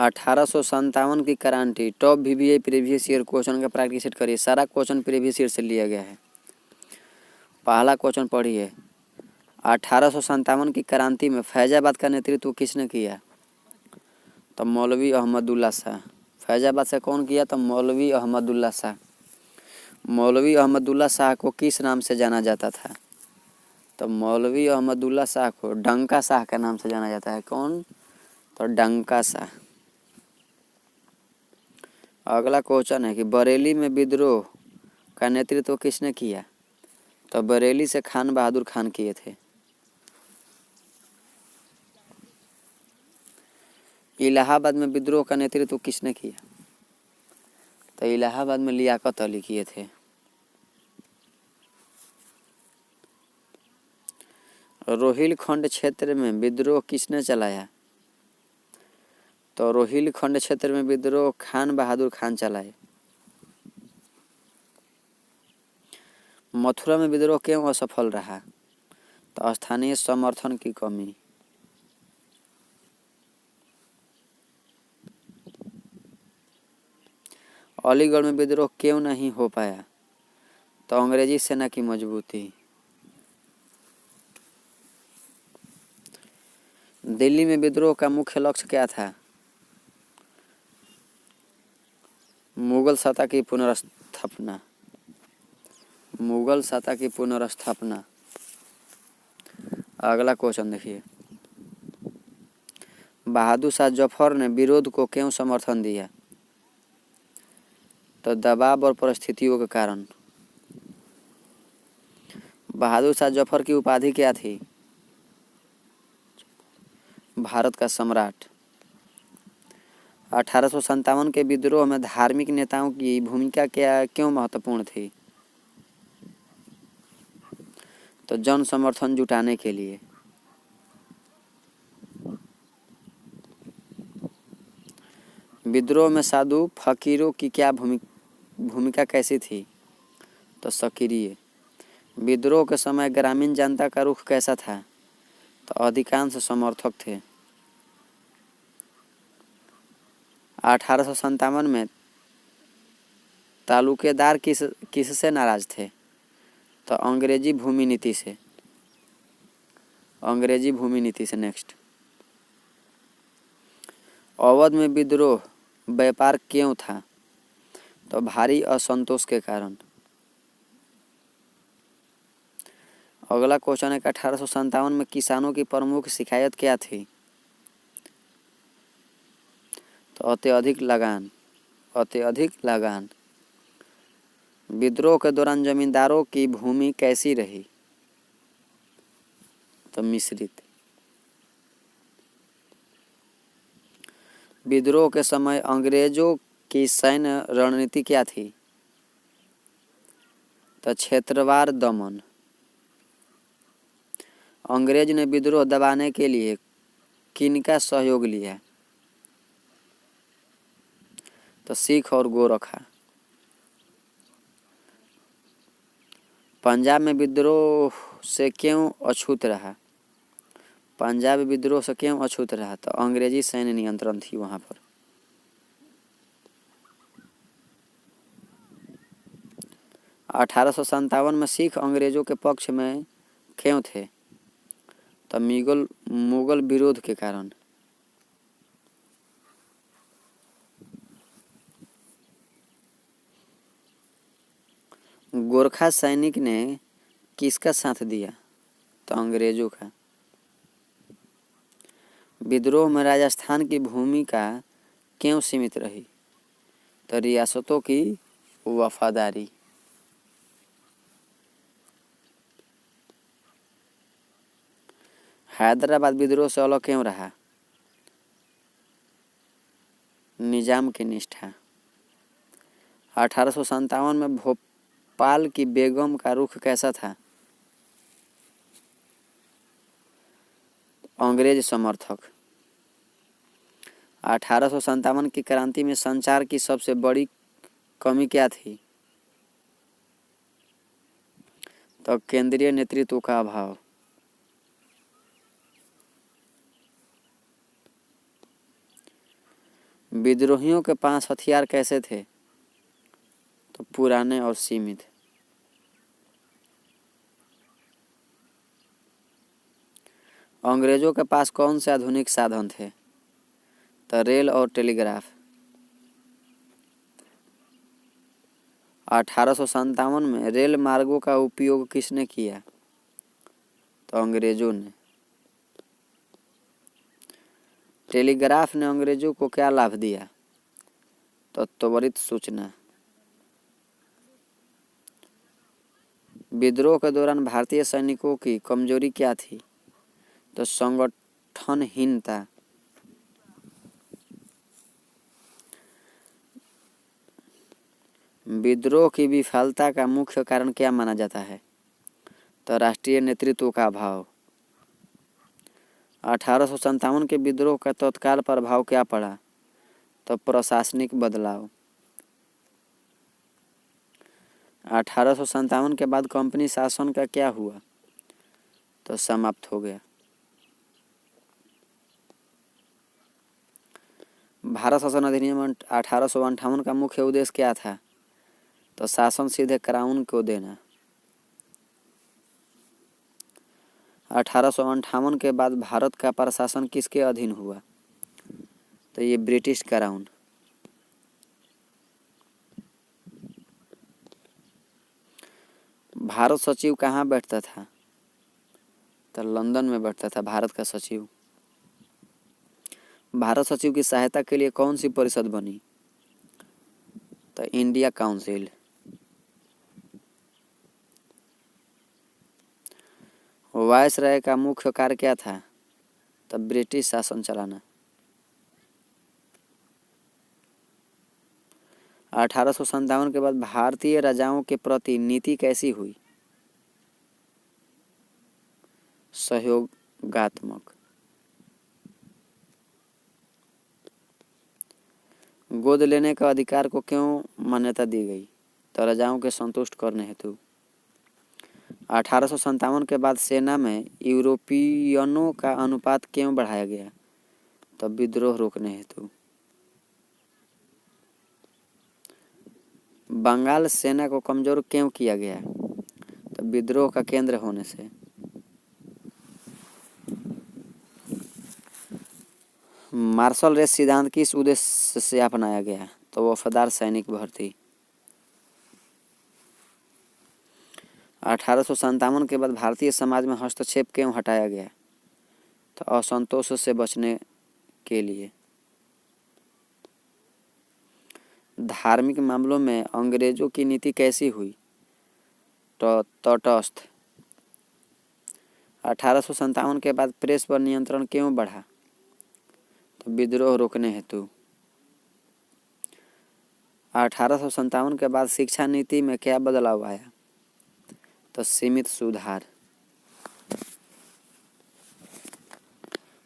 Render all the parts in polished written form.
1857 की क्रांति। Top VBA previous year question का प्रैक्टिस सेट करिए। सारा क्वेश्चन प्रीवियस ईयर से लिया गया है। पहला क्वेश्चन पढ़िए। 1857 की क्रांति में फैजाबाद का नेतृत्व किसने किया? तो मौलवी अहमदुल्ला शाह। फैजाबाद से कौन किया? तो मौलवी अहमदुल्ला शाह। मौलवी अहमदुल्ला शाह को किस नाम से जाना जाता था? तो मौलवी अहमदुल्ला शाह को डंका शाह के नाम से जाना जाता है। कौन? तो डंका शाह। अगला क्वेश्चन है कि बरेली में विद्रोह का नेतृत्व किसने किया? तो बरेली से खान बहादुर खान किए थे। इलाहाबाद में विद्रोह का नेतृत्व किसने किया? तो इलाहाबाद में लियाकत अली किए थे। रोहिलखंड क्षेत्र में विद्रोह किसने चलाया? तो रोहिलखंड क्षेत्र में विद्रोह खान बहादुर खान चलाए। मथुरा में विद्रोह क्यों असफल रहा? तो स्थानीय समर्थन की कमी। अलीगढ़ में विद्रोह क्यों नहीं हो पाया? तो अंग्रेजी सेना की मजबूती। दिल्ली में विद्रोह का मुख्य लक्ष्य क्या था? मुगल सत्ता की पुनर्स्थापना। मुगल सत्ता की पुनर्स्थापना। अगला क्वेश्चन देखिए। बहादुर शाह जफर ने विरोध को क्यों समर्थन दिया? तो दबाव और परिस्थितियों के कारण। बहादुर शाह जफर की उपाधि क्या थी? भारत का सम्राट। 1857 के विद्रोह में धार्मिक नेताओं की भूमिका क्यों महत्वपूर्ण थी? तो जन समर्थन जुटाने के लिए। विद्रोह में साधु फकीरों की क्या भूमिका कैसी थी? तो सक्रिय। विद्रोह के समय ग्रामीण जनता का रुख कैसा था? तो अधिकांश समर्थक थे। 1857 में तालुकेदार किससे नाराज थे? तो अंग्रेजी भूमि नीति से। अंग्रेजी भूमि नीति से। नेक्स्ट। अवध में विद्रोह व्यापार क्यों था? तो भारी असंतोष के कारण। अगला क्वेश्चन है कि 1857 में किसानों की प्रमुख शिकायत क्या थी? तो अत्यधिक लगान। अत्यधिक लगान। विद्रोह के दौरान जमींदारों की भूमि कैसी रही? तो मिश्रित। विद्रोह के समय अंग्रेजों की सैन्य रणनीति क्या थी? तो क्षेत्रवार दमन। अंग्रेज ने विद्रोह दबाने के लिए किनका सहयोग लिया? तो सिख और गोरखा। पंजाब में विद्रोह से क्यों अछूत रहा? पंजाब विद्रोह से क्यों अछूत रहा? तो अंग्रेजी सैन्य नियंत्रण थी वहां पर। अठारह में सिख अंग्रेजों के पक्ष में क्यों थे? तो मुगल विरोध के कारण। गोरखा सैनिक ने किसका साथ दिया? तो अंग्रेजों का। विद्रोह में राजस्थान की भूमिका क्यों सीमित रही? तो रियासतों की वफादारी। हैदराबाद विद्रोह से अलग क्यों रहा? निजाम की निष्ठा। 1857 में भोपाल की बेगम का रुख कैसा था? अंग्रेज समर्थक। 1857 की क्रांति में संचार की सबसे बड़ी कमी क्या थी? तो केंद्रीय नेतृत्व का अभाव। विद्रोहियों के पास हथियार कैसे थे? तो पुराने और सीमित। अंग्रेजों के पास कौन से आधुनिक साधन थे? तो रेल और टेलीग्राफ। 1857 में रेल मार्गों का उपयोग किसने किया? तो अंग्रेजों ने। टेलीग्राफ ने अंग्रेजों को क्या लाभ दिया? तो त्वरित सूचना। विद्रोह के दौरान भारतीय सैनिकों की कमजोरी क्या थी? तो संगठनहीनता। विद्रोह की विफलता का मुख्य कारण क्या माना जाता है? तो राष्ट्रीय नेतृत्व का अभाव। 1857 के विद्रोह का तत्काल प्रभाव क्या पड़ा? तो प्रशासनिक बदलाव। 1857 के बाद कंपनी शासन का क्या हुआ? तो समाप्त हो गया। भारत शासन अधिनियम 1858 का मुख्य उद्देश्य क्या था? तो शासन सीधे क्राउन को देना। 1858 के बाद भारत का प्रशासन किसके अधीन हुआ? तो ये ब्रिटिश क्राउन। भारत सचिव कहाँ बैठता था? तो लंदन में बैठता था भारत का सचिव। भारत सचिव की सहायता के लिए कौन सी परिषद बनी? तो इंडिया काउंसिल। वायसराय का मुख्य कार्य क्या था? तो ब्रिटिश शासन चलाना। 1857 के बाद भारतीय राजाओं के प्रति नीति कैसी हुई? सहयोगात्मक। गोद लेने का अधिकार को क्यों मान्यता दी गई? तो राजाओं के संतुष्ट करने हेतु। 1857 के बाद सेना में यूरोपियनों का अनुपात क्यों बढ़ाया गया? तो विद्रोह रोकने हेतु। बंगाल सेना को कमजोर क्यों किया गया? तो विद्रोह का केंद्र होने से। मार्शल रेस सिद्धांत किस उद्देश्य से अपनाया गया? तो वफादार सैनिक भर्ती। 1857 के बाद भारतीय समाज में हस्तक्षेप क्यों हटाया गया? तो असंतोष से बचने के लिए। धार्मिक मामलों में अंग्रेजों की नीति कैसी हुई? तो तटस्थ। 1857 के बाद प्रेस पर नियंत्रण क्यों बढ़ा? तो विद्रोह रोकने हेतु। 1857 के बाद शिक्षा नीति में क्या बदलाव आया? तो सीमित सुधार।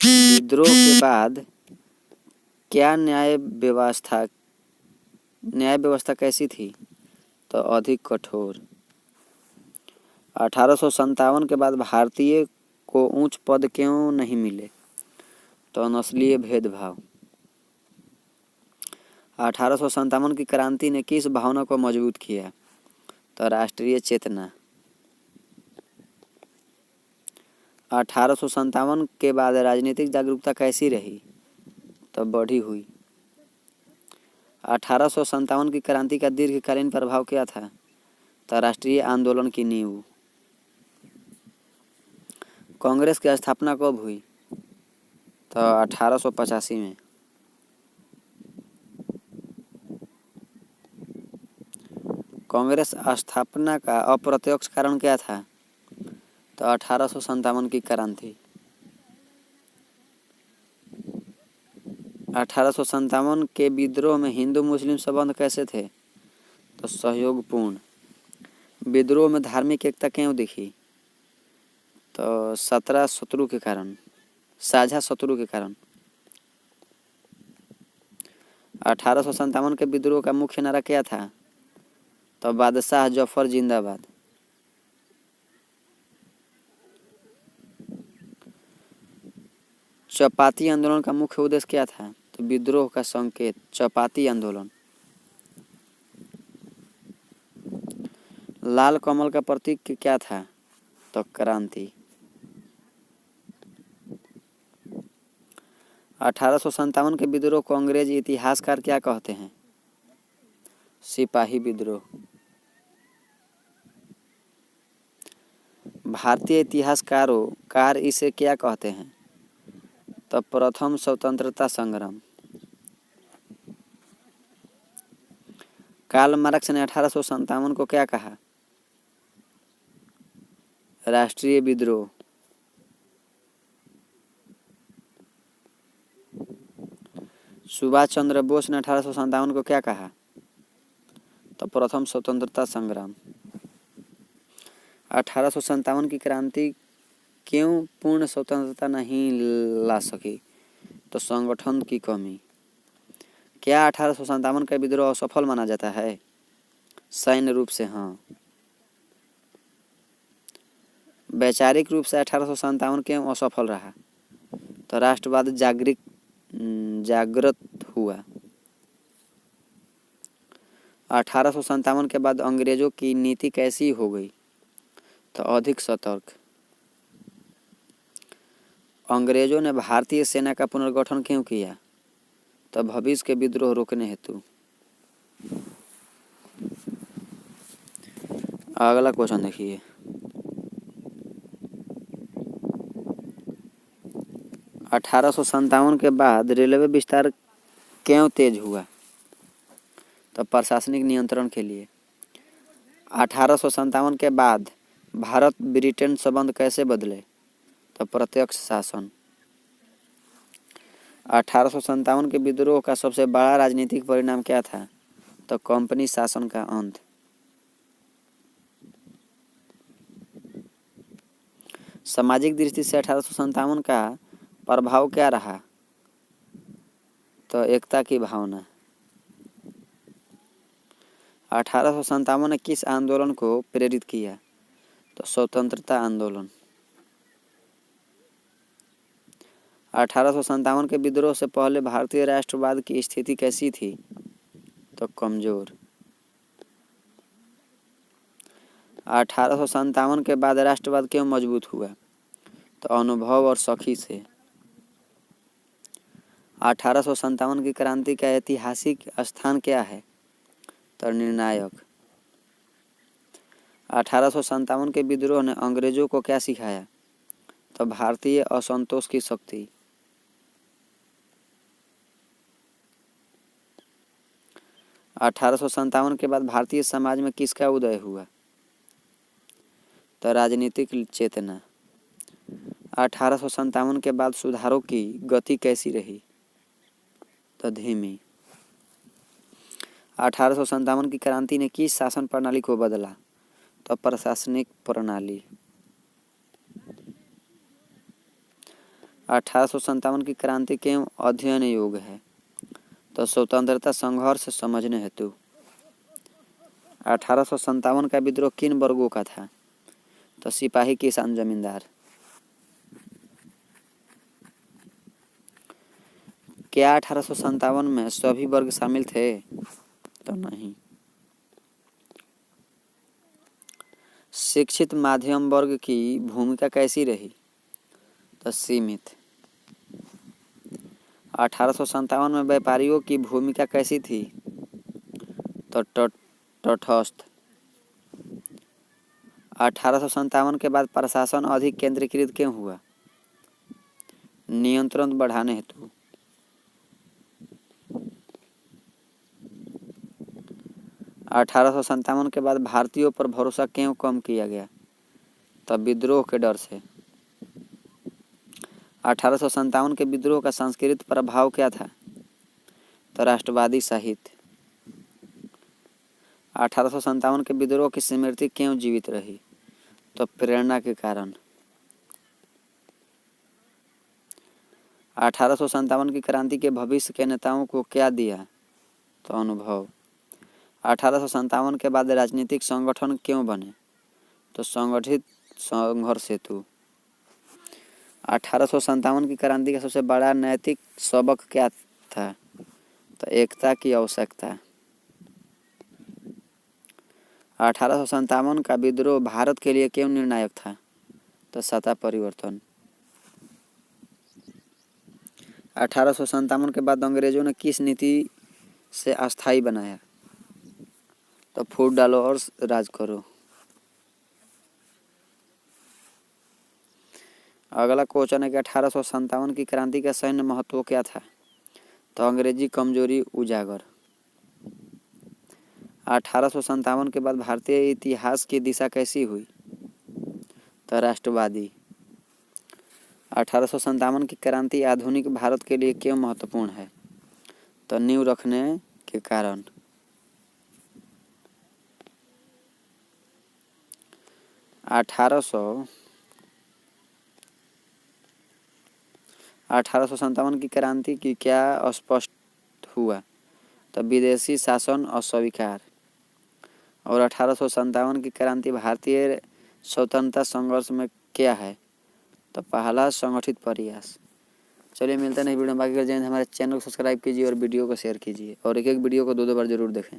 विद्रोह के बाद क्या न्याय व्यवस्था कैसी थी? तो अधिक कठोर। 1857 के बाद भारतीय को उच्च पद क्यों नहीं मिले? तो नस्लीय भेदभाव। 1857 की क्रांति ने किस भावना को मजबूत किया? तो राष्ट्रीय चेतना। 1857 के बाद राजनीतिक जागरूकता कैसी रही? तो बढ़ी हुई। 1857 की क्रांति का दीर्घकालीन प्रभाव क्या था? तो राष्ट्रीय आंदोलन की नींव। कांग्रेस की स्थापना कब हुई? तो 1885 में। कांग्रेस स्थापना का अप्रत्यक्ष कारण क्या था? तो 1857 की क्रांति। 1857 के विद्रोह में हिंदू मुस्लिम संबंध कैसे थे? तो सहयोगपूर्ण। विद्रोह में धार्मिक एकता क्यों दिखी? तो साझा शत्रु के कारण। 1857 के विद्रोह का मुख्य नारा क्या था? तो बादशाह जफर जिंदाबाद। चपाती आंदोलन का मुख्य उद्देश्य क्या था? तो तो विद्रोह का संकेत चपाती आंदोलन। लाल कमल का प्रतीक क्या था? तो क्रांति। 1857 के विद्रोह को अंग्रेज इतिहासकार क्या कहते हैं? सिपाही विद्रोह। भारतीय इतिहासकार इसे क्या कहते हैं? तो प्रथम स्वतंत्रता संग्राम। कार्ल मार्क्स ने 1857 को क्या कहा? राष्ट्रीय विद्रोह। सुभाष चंद्र बोस ने 1857 को क्या कहा? तो प्रथम स्वतंत्रता संग्राम। 1857 की क्रांति क्यों पूर्ण स्वतंत्रता नहीं ला सकी? तो संगठन की कमी। क्या 1857 का विद्रोह असफल माना जाता है? सैन्य रूप से हाँ। वैचारिक रूप से 1857 क्यों असफल रहा? तो राष्ट्रवाद जागृत हुआ। 1857 के बाद अंग्रेजों की नीति कैसी हो गई? तो अधिक सतर्क। अंग्रेजों ने भारतीय सेना का पुनर्गठन क्यों किया? तो भविष्य के विद्रोह रोकने हेतु। अगला क्वेश्चन देखिए। 1857 के बाद रेलवे विस्तार क्यों तेज हुआ? तो प्रशासनिक नियंत्रण के लिए। 1857 के बाद भारत ब्रिटेन संबंध कैसे बदले? तो प्रत्यक्ष शासन। 1857 के विद्रोह का सबसे बड़ा राजनीतिक परिणाम क्या था? तो कंपनी शासन का अंत। सामाजिक दृष्टि से 1857 का प्रभाव क्या रहा? तो एकता की भावना। 1857 ने किस आंदोलन को प्रेरित किया? तो स्वतंत्रता आंदोलन। 1857 के विद्रोह से पहले भारतीय राष्ट्रवाद की स्थिति कैसी थी? तो कमजोर। 1857 के बाद राष्ट्रवाद क्यों मजबूत हुआ? तो अनुभव और सखी से। 1857 की क्रांति का ऐतिहासिक स्थान क्या है? तो निर्णायक। 1857 के विद्रोह ने अंग्रेजों को क्या सिखाया? तो भारतीय असंतोष की शक्ति। 1857 के बाद भारतीय समाज में किसका उदय हुआ? तो राजनीतिक चेतना। 1857 के बाद सुधारों की गति कैसी रही? तो धीमी। 1857 की क्रांति ने किस शासन प्रणाली को बदला? तो प्रशासनिक प्रणाली। 1857 की क्रांति क्यों अध्ययन योग्य है? तो स्वतंत्रता संघर्ष समझने हेतु। 1857 का विद्रोह किन वर्गों का था? तो सिपाही, किसान, जमींदार। क्या 1857 में सभी वर्ग शामिल थे? तो नहीं। शिक्षित मध्यम वर्ग की भूमिका कैसी रही? तो सीमित। 1857 में व्यापारियों की भूमिका कैसी थी? तो तटस्थ। 1857 के बाद प्रशासन अधिक केंद्रीकृत क्यों हुआ? नियंत्रण बढ़ाने हेतु। 1857 के बाद भारतीयों पर भरोसा क्यों कम किया गया? तब विद्रोह के डर से। 1857 के विद्रोह का सांस्कृतिक प्रभाव क्या था? तो राष्ट्रवादी साहित्य। 1857 के विद्रोह की स्मृति क्यों जीवित रही? तो प्रेरणा के कारण। 1857 की क्रांति के भविष्य के नेताओं को क्या दिया? तो अनुभव। 1857 के बाद राजनीतिक संगठन क्यों बने? तो संगठित संघर्ष हेतु। 1857 की क्रांति का सबसे बड़ा नैतिक सबक क्या था, तो एकता की आवश्यकता। 1857 का विद्रोह भारत के लिए क्यों निर्णायक था, तो सत्ता परिवर्तन। 1857 के बाद अंग्रेजों ने किस नीति से अस्थायी बनाया, तो फूट डालो और राज करो। अगला क्वेश्चन है कि 1857 की क्रांति का सैन्य महत्व क्या था, तो अंग्रेजी कमजोरी उजागर। 1857 के बाद भारतीय इतिहास की दिशा कैसी हुई, तो राष्ट्रवादी। 1857 की क्रांति आधुनिक भारत के लिए क्यों महत्वपूर्ण है, तो नींव रखने के कारण। 1857 की क्रांति की क्या स्पष्ट हुआ, तो विदेशी शासन अस्वीकार। और 1857 की क्रांति भारतीय स्वतंत्रता संघर्ष में क्या है, तो पहला संगठित प्रयास। चलिए मिलते हैं वीडियो में, बाकी कर जाए हमारे चैनल को सब्सक्राइब कीजिए और वीडियो को शेयर कीजिए और एक एक वीडियो को दो बार जरूर देखें।